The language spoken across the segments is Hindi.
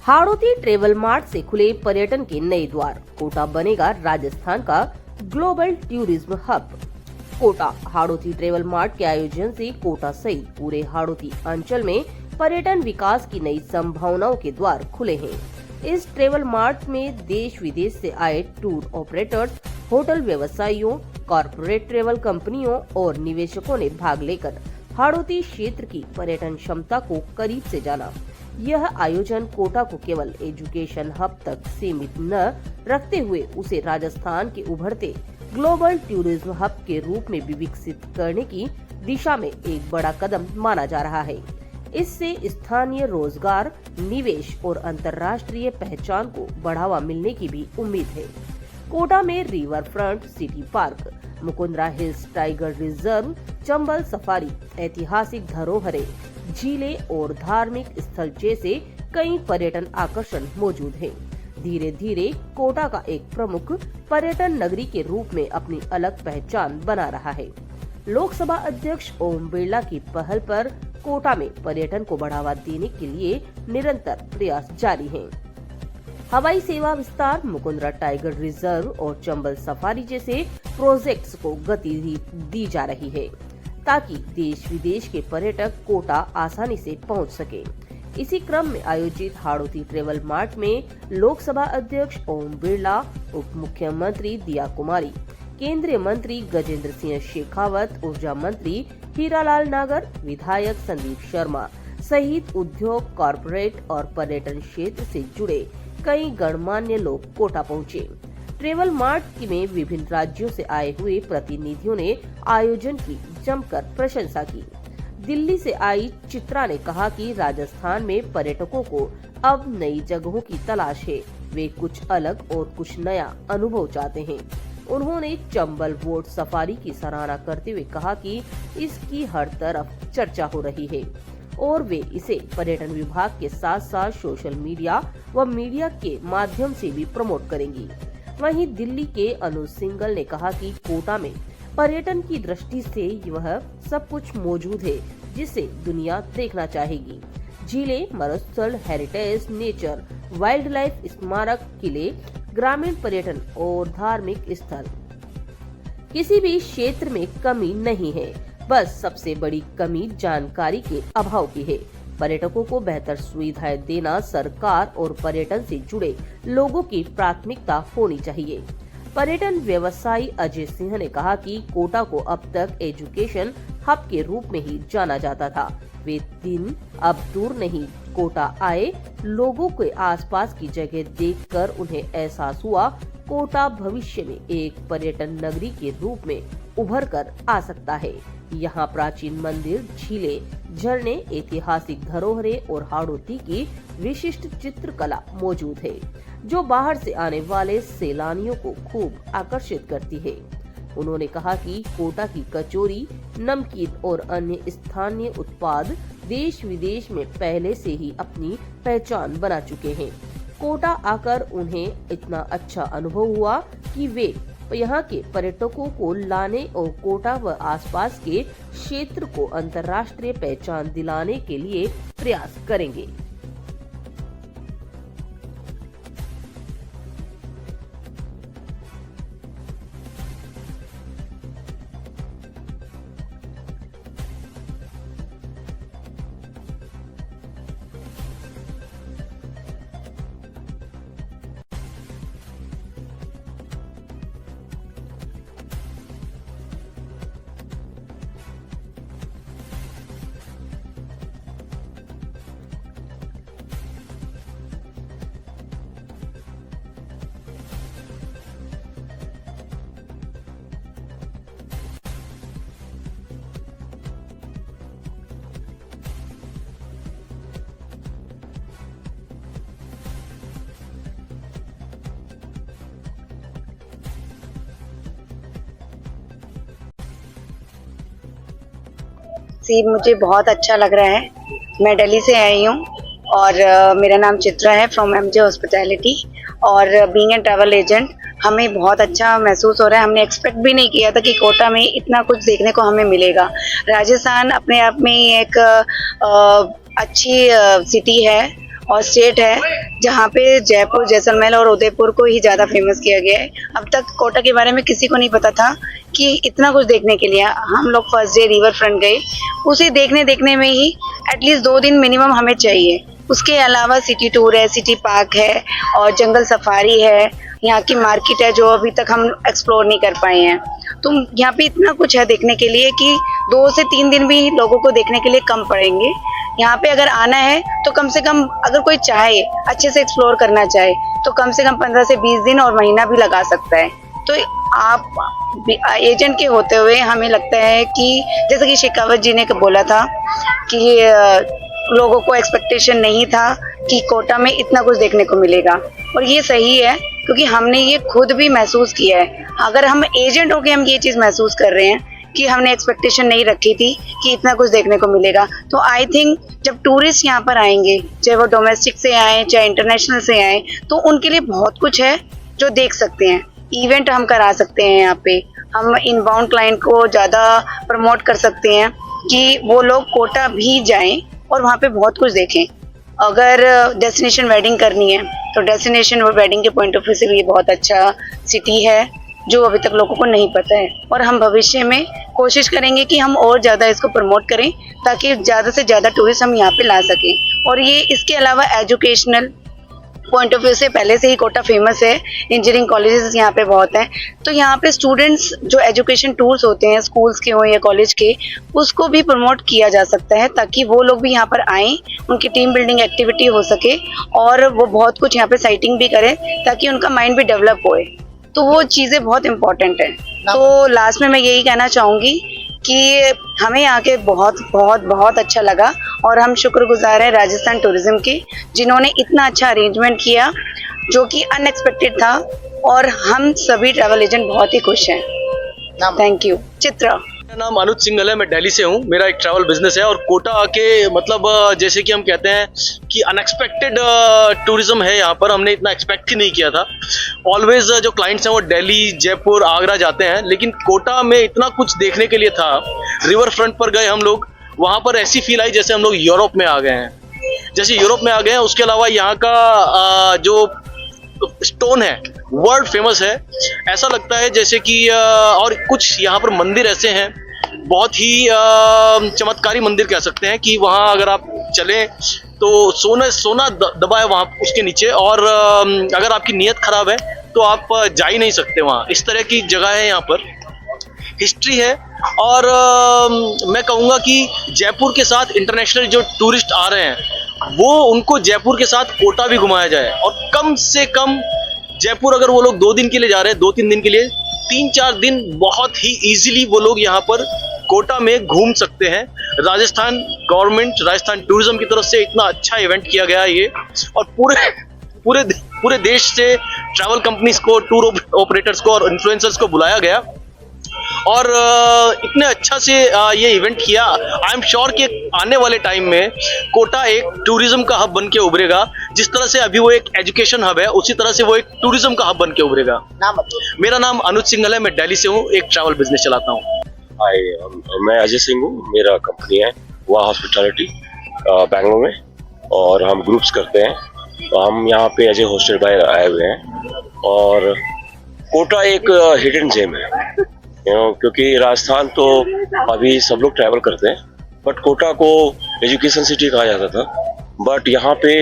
हाड़ौती ट्रेवल मार्ट से खुले पर्यटन के नए द्वार। कोटा बनेगा राजस्थान का global tourism hub. Kota Hadoti travel mart के आयोजन से कोटा सहित पूरे हाड़ौती अंचल में पर्यटन विकास की नई संभावनाओं के द्वार खुले हैं। इस ट्रेवल मार्ट में देश विदेश से आए टूर ऑपरेटर्स, होटल व्यवसायियों, कॉर्पोरेट ट्रेवल कंपनियों और निवेशकों ने भाग लेकर हाड़ौती क्षेत्र की पर्यटन क्षमता को करीब से जाना। यह आयोजन कोटा को केवल एजुकेशन हब तक सीमित न रखते हुए उसे राजस्थान के उभरते ग्लोबल टूरिज्म हब के रूप में भी विकसित करने की दिशा में एक बड़ा कदम माना जा रहा है। इससे स्थानीय रोजगार, निवेश और अंतर्राष्ट्रीय पहचान को बढ़ावा मिलने की भी उम्मीद है। कोटा में river front, city park, Mukundra hills tiger reserve, Chambal safari, ऐतिहासिक धरोहरें, झीलें और धार्मिक स्थल जैसे कई पर्यटन आकर्षण मौजूद हैं। धीरे धीरे कोटा का एक प्रमुख पर्यटन नगरी के रूप में अपनी अलग पहचान बना रहा है। लोकसभा अध्यक्ष ओम बिरला की पहल पर कोटा में पर्यटन को बढ़ावा देने के लिए निरंतर प्रयास जारी हैं। हवाई सेवा विस्तार, मुकुंदरा टाइगर रिजर्व और चंबल सफारी जैसे प्रोजेक्ट्स को गति दी जा रही है ताकि देश विदेश के पर्यटक कोटा आसानी से पहुंच सके। इसी क्रम में आयोजित हाड़ौती ट्रेवल मार्ट में लोकसभा अध्यक्ष ओम बिरला, उप मुख्यमंत्री दिया कुमारी, केंद्रीय मंत्री गजेंद्र सिंह शेखावत, ऊर्जा मंत्री हीरालाल नागर, विधायक संदीप शर्मा सहित उद्योग, कॉर्पोरेट और पर्यटन क्षेत्र से जुड़े कई गणमान्य लोग कोटा पहुंचे। ट्रेवल मार्ट में विभिन्न राज्यों से आए हुए प्रतिनिधियों ने आयोजन की जमकर प्रशंसा की। दिल्ली से आई चित्रा ने कहा कि राजस्थान में पर्यटकों को अब नई जगहों की तलाश है। वे कुछ अलग और कुछ नया अनुभव चाहते हैं। उन्होंने चंबल बोट सफारी की सराहना करते हुए कहा कि इसकी हर तरफ चर्चा हो रही है और वे इसे पर्यटन विभाग के साथ साथ सोशल मीडिया व मीडिया के माध्यम से भी प्रमोट करेंगी। वहीं दिल्ली के अनुज सिंघल ने कहा कि कोटा में पर्यटन की दृष्टि से वह सब कुछ मौजूद है जिसे दुनिया देखना चाहेगी। झीलें, मरुस्थल, हेरिटेज, नेचर, वाइल्ड लाइफ, स्मारक, किले, ग्रामीण पर्यटन और धार्मिक स्थल, किसी भी क्षेत्र में कमी नहीं है। बस सबसे बड़ी कमी जानकारी के अभाव की है। पर्यटकों को बेहतर सुविधाएं देना सरकार और पर्यटन से जुड़े लोगों की प्राथमिकता होनी चाहिए। पर्यटन व्यवसायी अजय सिंह ने कहा कि कोटा को अब तक एजुकेशन हब के रूप में ही जाना जाता था। वे दिन अब दूर नहीं, कोटा आए लोगों के आसपास की जगह देखकर उन्हें एहसास हुआ कोटा भविष्य में एक पर्यटन नगरी के रूप में उभर कर आ सकता है। यहाँ प्राचीन मंदिर, झीलें, झरने, ऐतिहासिक धरोहरें और हाड़ौती की विशिष्ट चित्रकला मौजूद है जो बाहर से आने वाले सैलानियों को खूब आकर्षित करती है। उन्होंने कहा कि कोटा की कचौरी, नमकीन और अन्य स्थानीय उत्पाद देश विदेश में पहले से ही अपनी पहचान बना चुके हैं। कोटा आकर उन्हें इतना अच्छा अनुभव हुआ कि वे यहाँ के पर्यटकों को लाने और कोटा व आसपास के क्षेत्र को अंतर्राष्ट्रीय पहचान दिलाने के लिए प्रयास करेंगे। मुझे बहुत अच्छा लग रहा है। मैं दिल्ली से आई हूँ और मेरा नाम चित्रा है फ्रॉम एमजे हॉस्पिटैलिटी और बीइंग ए ट्रैवल एजेंट हमें बहुत अच्छा महसूस हो रहा है। हमने एक्सपेक्ट भी नहीं किया था कि कोटा में इतना कुछ देखने को हमें मिलेगा। राजस्थान अपने आप में एक अच्छी सिटी है और स्टेट है जहाँ पे जयपुर, जैसलमेर और उदयपुर को ही ज़्यादा फेमस किया गया है। अब तक कोटा के बारे में किसी को नहीं पता था कि इतना कुछ देखने के लिए। हम लोग फर्स्ट डे रिवर फ्रंट गए, उसे देखने में ही एटलीस्ट 2 दिन मिनिमम हमें चाहिए। उसके अलावा सिटी टूर है, सिटी पार्क है और जंगल सफारी है, यहाँ की मार्केट है जो अभी तक हम एक्सप्लोर नहीं कर पाए हैं। तो यहाँ पे इतना कुछ है देखने के लिए कि 2 से 3 दिन भी लोगों को देखने के लिए कम पड़ेंगे। यहाँ पे अगर आना है तो कम से कम, अगर कोई चाहे अच्छे से एक्सप्लोर करना चाहे तो कम से कम 15 से 20 दिन और महीना भी लगा सकता है। तो आप एजेंट के होते हुए हमें लगता है कि जैसे कि शेखावत जी ने बोला था कि लोगों को एक्सपेक्टेशन नहीं था कि कोटा में इतना कुछ देखने को मिलेगा, और ये सही है क्योंकि हमने ये खुद भी महसूस किया है। अगर हम एजेंट होके हम ये चीज़ महसूस कर रहे हैं कि हमने एक्सपेक्टेशन नहीं रखी थी कि इतना कुछ देखने को मिलेगा, तो आई थिंक जब टूरिस्ट यहाँ पर आएंगे, चाहे वो डोमेस्टिक से आए चाहे इंटरनेशनल से आए, तो उनके लिए बहुत कुछ है जो देख सकते हैं। इवेंट हम करा सकते हैं यहाँ पे, हम इनबाउंड क्लाइंट को ज़्यादा प्रमोट कर सकते हैं कि वो लोग कोटा भी जाएं और वहाँ पे बहुत कुछ देखें। अगर डेस्टिनेशन वेडिंग करनी है तो डेस्टिनेशन वेडिंग के पॉइंट ऑफ व्यू से भी ये बहुत अच्छा सिटी है जो अभी तक लोगों को नहीं पता है, और हम भविष्य में कोशिश करेंगे कि हम और ज़्यादा इसको प्रमोट करें ताकि ज़्यादा से ज़्यादा टूरिस्ट हम यहाँ पे ला सकें। और ये इसके अलावा एजुकेशनल पॉइंट ऑफ व्यू से पहले से ही कोटा फेमस है, इंजीनियरिंग कॉलेजेस यहाँ पे बहुत हैं, तो यहाँ पे स्टूडेंट्स जो एजुकेशन टूर्स होते हैं स्कूल्स के हों या कॉलेज के, उसको भी प्रमोट किया जा सकता है ताकि वो लोग भी यहाँ पर आएँ, उनकी टीम बिल्डिंग एक्टिविटी हो सके और वो बहुत कुछ यहाँ पे साइटिंग भी करें ताकि उनका माइंड भी डेवलप होए। तो वो चीज़ें बहुत इंपॉर्टेंट है। तो लास्ट में मैं यही कहना चाहूँगी कि हमें यहाँ के बहुत बहुत बहुत अच्छा लगा और हम शुक्रगुजार हैं राजस्थान टूरिज्म के, जिन्होंने इतना अच्छा अरेंजमेंट किया जो कि अनएक्सपेक्टेड था, और हम सभी ट्रैवल एजेंट बहुत ही खुश हैं। Thank you. चित्रा। मेरा नाम अनुज सिंघल है, मैं दिल्ली से हूँ। मेरा एक ट्रैवल बिजनेस है और कोटा आके मतलब जैसे कि हम कहते हैं कि अनएक्सपेक्टेड टूरिज्म है यहाँ पर। हमने इतना एक्सपेक्ट ही नहीं किया था। ऑलवेज जो क्लाइंट्स हैं वो दिल्ली, जयपुर, आगरा जाते हैं, लेकिन कोटा में इतना कुछ देखने के लिए था। रिवर फ्रंट पर गए हम लोग, वहाँ पर ऐसी फील आई जैसे हम लोग यूरोप में आ गए हैं, जैसे यूरोप में आ गए हैं। उसके अलावा यहाँ का जो स्टोन है वर्ल्ड फेमस है, ऐसा लगता है जैसे कि और कुछ यहाँ पर मंदिर ऐसे हैं बहुत ही चमत्कारी मंदिर कह सकते हैं कि वहाँ अगर आप चलें तो सोना दबा है वहाँ उसके नीचे, और अगर आपकी नीयत खराब है तो आप जा ही नहीं सकते वहाँ। इस तरह की जगह है यहाँ पर, हिस्ट्री है। और मैं कहूँगा कि जयपुर के साथ इंटरनेशनल जो टूरिस्ट आ रहे हैं वो उनको जयपुर के साथ कोटा भी घुमाया जाए, और कम से कम जयपुर अगर वो लोग 2 दिन के लिए जा रहे हैं, 2-3 दिन के लिए, 3-4 दिन बहुत ही इजीली वो लोग यहाँ पर कोटा में घूम सकते हैं। राजस्थान गवर्नमेंट, राजस्थान टूरिज्म की तरफ से इतना अच्छा इवेंट किया गया है ये, और पूरे देश से ट्रैवल कंपनीज को, टूर ऑपरेटर्स को और इन्फ्लुएंसर्स को बुलाया गया और इतने अच्छा से ये इवेंट किया। आई एम श्योर कि आने वाले टाइम में कोटा एक टूरिज्म का हब बन के उभरेगा। जिस तरह से अभी वो एक एजुकेशन हब है, उसी तरह से वो एक टूरिज्म का हब बन के उभरेगा। मेरा नाम अनुज सिंघल है, मैं दिल्ली से हूँ, एक ट्रैवल बिजनेस चलाता हूँ। हाय, मैं अजय सिंह हूँ। मेरा कंपनी है वाह हॉस्पिटैलिटी बेंगलोर में, और हम ग्रुप्स करते हैं। तो हम यहाँ पे एज ए हॉस्टल बाय आए हुए हैं, और कोटा एक हिडन जेम है, क्योंकि राजस्थान तो अभी सब लोग ट्रैवल करते हैं, बट कोटा को एजुकेशन सिटी कहा जाता था। बट यहाँ पे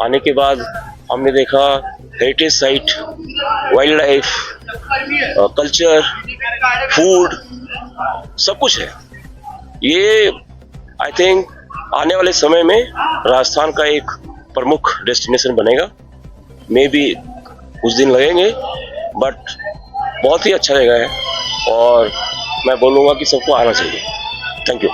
आने के बाद हमने देखा heritage site, wild life, culture, food, सब कुछ है। ये आई थिंक आने वाले समय में राजस्थान का एक प्रमुख डेस्टिनेशन बनेगा। मे बी कुछ दिन लगेंगे, बट बहुत ही अच्छा जगह है, और मैं बोलूँगा कि सबको आना चाहिए। Thank you.